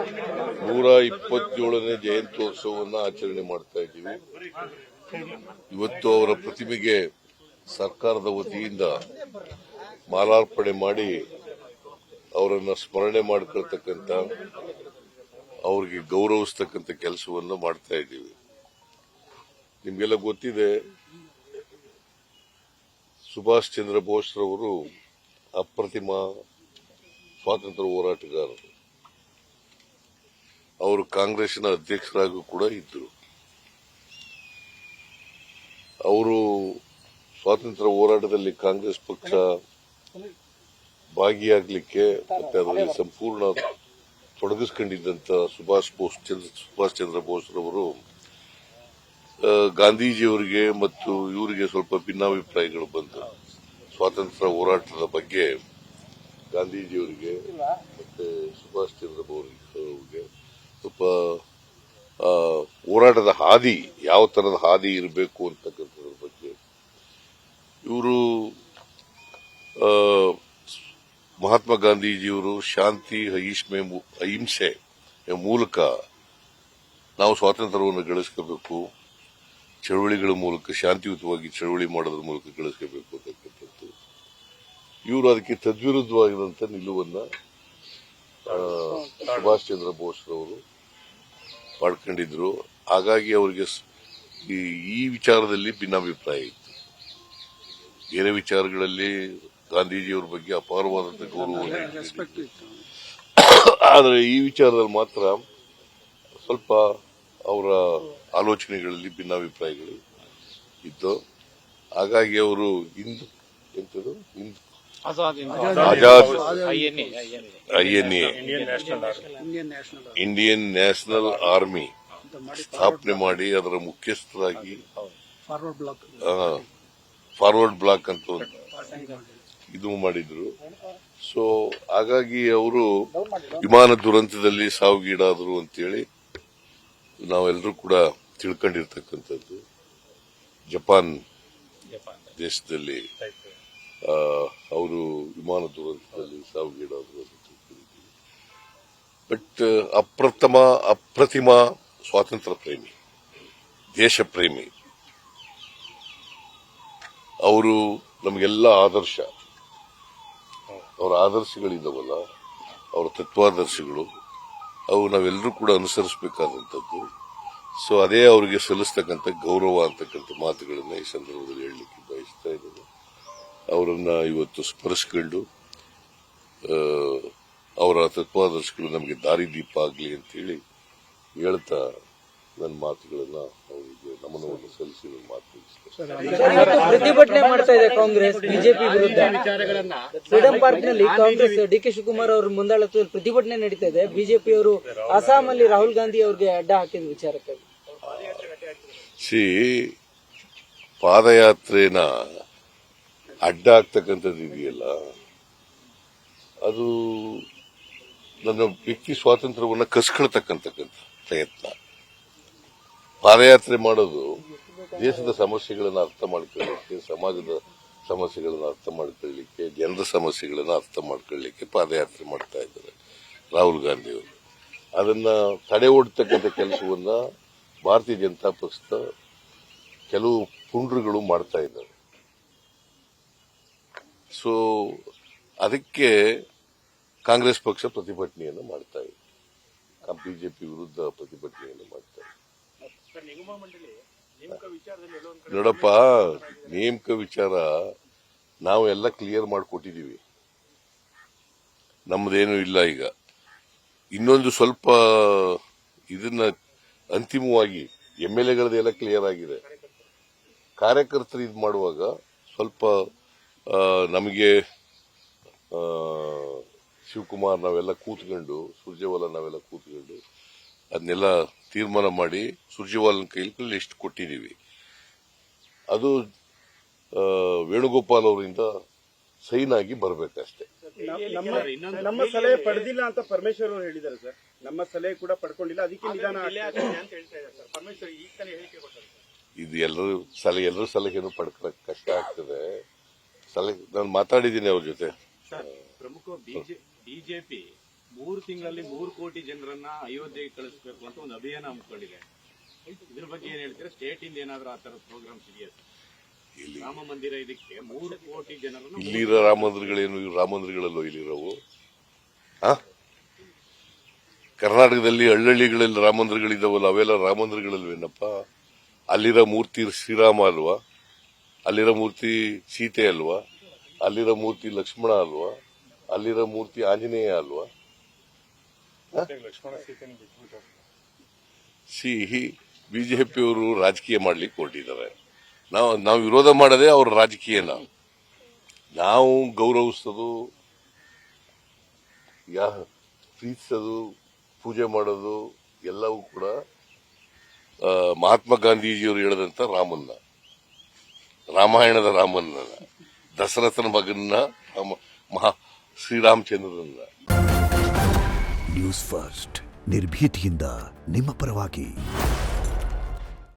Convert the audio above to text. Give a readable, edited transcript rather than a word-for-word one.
127ನೇ ಜಯಂತ್ಯೋತ್ಸವವನ್ನು ಆಚರಣೆ ಮಾಡ್ತಾ ಇದ್ದೀವಿ. ಇವತ್ತು ಅವರ ಪ್ರತಿಮೆಗೆ ಸರ್ಕಾರದ ವತಿಯಿಂದ ಮಾಲಾರ್ಪಣೆ ಮಾಡಿ ಅವರನ್ನು ಸ್ಮರಣೆ ಮಾಡಿಕೊಳ್ತಕ್ಕಂಥ, ಅವರಿಗೆ ಗೌರವಿಸ್ತಕ್ಕಂಥ ಕೆಲಸವನ್ನು ಮಾಡ್ತಾ ಇದ್ದೀವಿ. ನಿಮಗೆಲ್ಲ ಗೊತ್ತಿದೆ, ಸುಭಾಷ್ ಚಂದ್ರ ಬೋಸ್ರವರು ಅಪ್ರತಿಮ ಸ್ವಾತಂತ್ರ್ಯ ಹೋರಾಟಗಾರರು. ಅವರು ಕಾಂಗ್ರೆಸ್ನ ಅಧ್ಯಕ್ಷರಾಗೂ ಕೂಡ ಇದ್ದರು. ಅವರು ಸ್ವಾತಂತ್ರ್ಯ ಹೋರಾಟದಲ್ಲಿ ಕಾಂಗ್ರೆಸ್ ಪಕ್ಷ ಭಾಗಿಯಾಗಲಿಕ್ಕೆ ಮತ್ತೆ ಅದರಲ್ಲಿ ಸಂಪೂರ್ಣ ತೊಡಗಿಸಿಕೊಂಡಿದ್ದಂತ ಸುಭಾಷ್ ಚಂದ್ರ ಬೋಸ್ರವರು ಗಾಂಧೀಜಿಯವರಿಗೆ ಮತ್ತು ಇವರಿಗೆ ಸ್ವಲ್ಪ ಭಿನ್ನಾಭಿಪ್ರಾಯಗಳು ಬಂತು. ಸ್ವಾತಂತ್ರ್ಯ ಹೋರಾಟದ ಬಗ್ಗೆ ಗಾಂಧೀಜಿಯವರಿಗೆ ಮತ್ತೆ ಸುಭಾಷ್ ಚಂದ್ರ ಬೋಸ್ರವರಿಗೆ ಸ್ವಲ್ಪ ಹೋರಾಟದ ಹಾದಿ, ಯಾವ ತರದ ಹಾದಿ ಇರಬೇಕು ಅಂತಕ್ಕಂಥದ್ರ ಬಗ್ಗೆ ಇವರು ಮಹಾತ್ಮ ಗಾಂಧೀಜಿಯವರು ಶಾಂತಿ ಅಹಿಂಸೆ ಮೂಲಕ ನಾವು ಸ್ವಾತಂತ್ರ್ಯವನ್ನು ಗಳಿಸ್ಕೋಬೇಕು, ಚಳವಳಿಗಳ ಮೂಲಕ ಶಾಂತಿಯುತವಾಗಿ ಚಳವಳಿ ಮಾಡೋದ್ರ ಮೂಲಕ ಗಳಿಸ್ಕೋಬೇಕು ಅಂತಕ್ಕಂಥದ್ದು. ಇವರು ಅದಕ್ಕೆ ತದ್ವಿರುದ್ಧವಾಗಿರುವಂತಹ ನಿಲುವನ್ನ ಸುಭಾಷ್ ಚಂದ್ರ ಬೋಸ್ರವರು ಮಾಡ್ಕೊಂಡಿದ್ರು. ಹಾಗಾಗಿ ಅವರಿಗೆ ಈ ವಿಚಾರದಲ್ಲಿ ಭಿನ್ನಾಭಿಪ್ರಾಯ ಇತ್ತು. ಬೇರೆ ವಿಚಾರಗಳಲ್ಲಿ ಗಾಂಧೀಜಿಯವರ ಬಗ್ಗೆ ಅಪಾರವಾದಂತಹ ಗೌರವ, ಆದರೆ ಈ ವಿಚಾರದಲ್ಲಿ ಮಾತ್ರ ಸ್ವಲ್ಪ ಅವರ ಆಲೋಚನೆಗಳಲ್ಲಿ ಭಿನ್ನಾಭಿಪ್ರಾಯಗಳು ಇತ್ತು. ಹಾಗಾಗಿ ಅವರು ಇಂಡಿಯನ್ ನ್ಯಾಷನಲ್ ಆರ್ಮಿ ಸ್ಥಾಪನೆ ಮಾಡಿ ಅದರ ಮುಖ್ಯಸ್ಥರಾಗಿ ಫಾರ್ವರ್ಡ್ ಬ್ಲಾಕ್ ಅಂತ ಇದು ಮಾಡಿದ್ರು. ಸೊ ಹಾಗಾಗಿ ಅವರು ವಿಮಾನ ದುರಂತದಲ್ಲಿ ಸಾವಿಗೀಡಾದರು ಅಂತೇಳಿ ನಾವೆಲ್ಲರೂ ಕೂಡ ತಿಳ್ಕೊಂಡಿರ್ತಕ್ಕಂಥದ್ದು. ಜಪಾನ್ ದೇಶದಲ್ಲಿ ಅವರು ವಿಮಾನ ದುರಂತದಲ್ಲಿ ಸಾವಿಗೀಡಾದರು ಅಂತ ತಿಳ್ಕೊಂಡಿದ್ದೀವಿ. ಬಟ್ ಅಪ್ರತಿಮ ಸ್ವಾತಂತ್ರ್ಯ ಪ್ರೇಮಿ, ದೇಶ ಪ್ರೇಮಿ. ಅವರು ನಮಗೆಲ್ಲ ಆದರ್ಶ. ಅವರ ಆದರ್ಶಗಳಿದ್ದಾವಲ್ಲ, ಅವರ ತತ್ವಾದರ್ಶಗಳು, ಅವು ನಾವೆಲ್ಲರೂ ಕೂಡ ಅನುಸರಿಸಬೇಕಾದಂಥದ್ದು. ಸೊ ಅದೇ ಅವರಿಗೆ ಸಲ್ಲಿಸ್ತಕ್ಕಂಥ ಗೌರವ ಅಂತಕ್ಕಂಥ ಮಾತುಗಳನ್ನ ಈ ಸಂದರ್ಭದಲ್ಲಿ ಹೇಳಲಿಕ್ಕೆ ಬಯಸ್ತಾ ಇದ್ದೇನೆ. ಅವರನ್ನ ಇವತ್ತು ಸ್ಮರಿಸಿಕೊಂಡು ಅವರ ತತ್ವಾದರ್ಶಗಳು ನಮಗೆ ದಾರಿದೀಪ ಆಗಲಿ ಅಂತೇಳಿ ಹೇಳ್ತಾ ನನ್ನ ಮಾತುಗಳನ್ನ ಅವರಿಗೆ ನಮನವನ್ನು ಸಲ್ಲಿಸಿ ನನ್ನ ಮಾತು ಪ್ರತಿಭಟನೆ ಮಾಡ್ತಾ ಇದೆ ಕಾಂಗ್ರೆಸ್ ಬಿಜೆಪಿ ವಿರುದ್ಧ. ಫ್ರೀಡಂ ಪಾರ್ಕ್ ನಲ್ಲಿ ಕಾಂಗ್ರೆಸ್ ಡಿಕೆ ಶಿವಕುಮಾರ್ ಅವರ ಮುಂದಾಳತ್ವದಲ್ಲಿ ಪ್ರತಿಭಟನೆ ನಡೀತಾ ಇದೆ. ಬಿಜೆಪಿಯವರು ಅಸ್ಸಾಂನಲ್ಲಿ ರಾಹುಲ್ ಗಾಂಧಿ ಅವರಿಗೆ ಅಡ್ಡ ಹಾಕಿದ ವಿಚಾರಕ್ಕಾಗಿ ಪಾದಯಾತ್ರೆನ ಅಡ್ಡ ಆಗ್ತಕ್ಕಂಥದ್ದು ಇದೆಯಲ್ಲ, ಅದು ನನ್ನ ವ್ಯಕ್ತಿ ಸ್ವಾತಂತ್ರ್ಯವನ್ನು ಕಸ್ಕೊಳ್ತಕ್ಕಂಥ ಪ್ರಯತ್ನ. ಪಾದಯಾತ್ರೆ ಮಾಡೋದು ದೇಶದ ಸಮಸ್ಯೆಗಳನ್ನು ಅರ್ಥ ಮಾಡ್ಕೊಳ್ಳಿಕ್ಕೆ, ಸಮಾಜದ ಸಮಸ್ಯೆಗಳನ್ನು ಅರ್ಥ ಮಾಡ್ಕೊಳ್ಳಿಕ್ಕೆ, ಜನರ ಸಮಸ್ಯೆಗಳನ್ನು ಅರ್ಥ ಮಾಡ್ಕೊಳ್ಳಿಕ್ಕೆ ಪಾದಯಾತ್ರೆ ಮಾಡ್ತಾ ಇದ್ದಾರೆ ರಾಹುಲ್ ಗಾಂಧಿ ಅವರು. ಅದನ್ನ ತಡೆ ಓಡ್ತಕ್ಕಂಥ ಕೆಲಸವನ್ನ ಭಾರತೀಯ ಜನತಾ ಪಕ್ಷದ ಕೆಲವು ಪುಂಡ್ರುಗಳು ಮಾಡ್ತಾ ಇದ್ದಾರೆ. ಸೊ ಅದಕ್ಕೆ ಕಾಂಗ್ರೆಸ್ ಪಕ್ಷ ಪ್ರತಿಭಟನೆಯನ್ನು ಮಾಡ್ತಾ ಇದೆ, ಬಿಜೆಪಿ ವಿರುದ್ಧ ಪ್ರತಿಭಟನೆಯನ್ನು ಮಾಡ್ತಾ ಇದೆ. ನೋಡಪ್ಪ, ನೇಮಕ ವಿಚಾರ ನಾವು ಎಲ್ಲ ಕ್ಲಿಯರ್ ಮಾಡಿಕೊಟ್ಟಿದ್ದೀವಿ, ನಮ್ದೇನು ಇಲ್ಲ. ಈಗ ಇನ್ನೊಂದು ಸ್ವಲ್ಪ ಇದನ್ನ ಅಂತಿಮವಾಗಿ MLAಗಳದೆಲ್ಲ ಕ್ಲಿಯರ್ ಆಗಿದೆ. ಕಾರ್ಯಕರ್ತರು ಇದು ಮಾಡುವಾಗ ಸ್ವಲ್ಪ ನಮಗೆ ಶಿವಕುಮಾರ್ ನಾವೆಲ್ಲ ಕೂತ್ಕೊಂಡು, ಸುರ್ಜೇವಾಲಾ ನಾವೆಲ್ಲ ಕೂತ್ಕೊಂಡು ಅದನ್ನೆಲ್ಲ ತೀರ್ಮಾನ ಮಾಡಿ ಸುರ್ಜೇವಾಲನ್ ಕೈಲಿ ಲಿಸ್ಟ್ ಕೊಟ್ಟಿದ್ದೀವಿ. ಅದು ವೇಣುಗೋಪಾಲ್ ಅವರಿಂದ ಸೈನ್ ಆಗಿ ಬರಬೇಕಷ್ಟೇ. ನಮ್ಮ ಸಲಹೆ ಪಡೆದಿಲ್ಲ ಅಂತ ಪರಮೇಶ್ವರ್ ಅವರು ಹೇಳಿದ್ದಾರೆ ಸರ್. ನಮ್ಮ ಸಲಹೆ ಕೂಡ ಪಡ್ಕೊಂಡಿಲ್ಲ, ಅದಕ್ಕೆ ನಿಧಾನ ಇದು ಎಲ್ಲರೂ ಸಲಹೆಯನ್ನು ಪಡ್ಕೊಳಕ್ ಕಷ್ಟ ಆಗ್ತದೆ. ಸಲಹೆ ನಾನು ಮಾತಾಡಿದ್ದೀನಿ ಅವ್ರ ಜೊತೆ. ಪ್ರಮುಖ ಬಿಜೆಪಿ 3 ತಿಂಗಳಲ್ಲಿ 3 ಕೋಟಿ ಜನರನ್ನ ಅಯೋಧ್ಯೆಗೆ ಕಳಿಸಬೇಕು ಅಂತ ಒಂದು ಅಭಿಯಾನ ಹಮ್ಮಿಕೊಂಡಿದೆ. ಇದ್ರ ಬಗ್ಗೆ ಏನ್ ಹೇಳ್ತೀರಾ? ಸ್ಟೇಟ್ ಇಂದ ಏನಾದ್ರೂ ಆ ತರ ಪ್ರೋಗ್ರಾಮ್ಸ್ ಇದೆಯಾ? ರಾಮ ಮಂದಿರ ಇದಕ್ಕೆ 3 ಕೋಟಿ ಜನರನ್ನು ಇಲ್ಲಿರೋ ರಾಮ ಮಂದಿರಗಳೇನು ರಾಮ ಮಂದಿರಗಳಲ್ಲೋ ಇಲ್ಲಿರೋವು? ಕರ್ನಾಟಕದಲ್ಲಿ ಹಳ್ಳಿಗಳಲ್ಲಿ ರಾಮ ಮಂದಿರಗಳಿದ್ದಾವಲ್ಲ, ಅವೆಲ್ಲ ರಾಮ ಮಂದಿರಗಳಲ್ವೇನಪ್ಪ? ಅಲ್ಲಿರೋ ಮೂರ್ತಿ ಶ್ರೀರಾಮ ಅಲ್ವಾ? ಅಲ್ಲಿರೋ ಮೂರ್ತಿ ಸೀತೆ ಅಲ್ವಾ? ಅಲ್ಲಿರೋ ಮೂರ್ತಿ ಲಕ್ಷ್ಮಣ ಅಲ್ವಾ? ಅಲ್ಲಿರೋ ಮೂರ್ತಿ ಆಂಜನೇಯ ಅಲ್ವಾ? ಬಿಜೆಪಿಯವರು ರಾಜಕೀಯ ಮಾಡ್ಲಿಕ್ಕೆ ಹೊರಟಿದ್ದಾರೆ. ನಾವು ವಿರೋಧ ಮಾಡದೆ ಅವ್ರ ರಾಜಕೀಯನ ನಾವು ಗೌರವಿಸೋದು, ಪ್ರೀತಿಸೋದು, ಪೂಜೆ ಮಾಡೋದು ಎಲ್ಲವೂ ಕೂಡ ಮಹಾತ್ಮ ಗಾಂಧೀಜಿಯವರು ಹೇಳಿದಂತ ರಾಮಾಯಣದ ರಾಮನ್ನ, ದಶರಥನ ಮಗನ್ನ, ಶ್ರೀರಾಮಚಂದ್ರನನ್ನ. ನ್ಯೂಸ್ ಫಸ್ಟ್ ನಿರ್ಭೀತಿಯಿಂದ ನಿಮ್ಮ ಪರವಾಗಿ.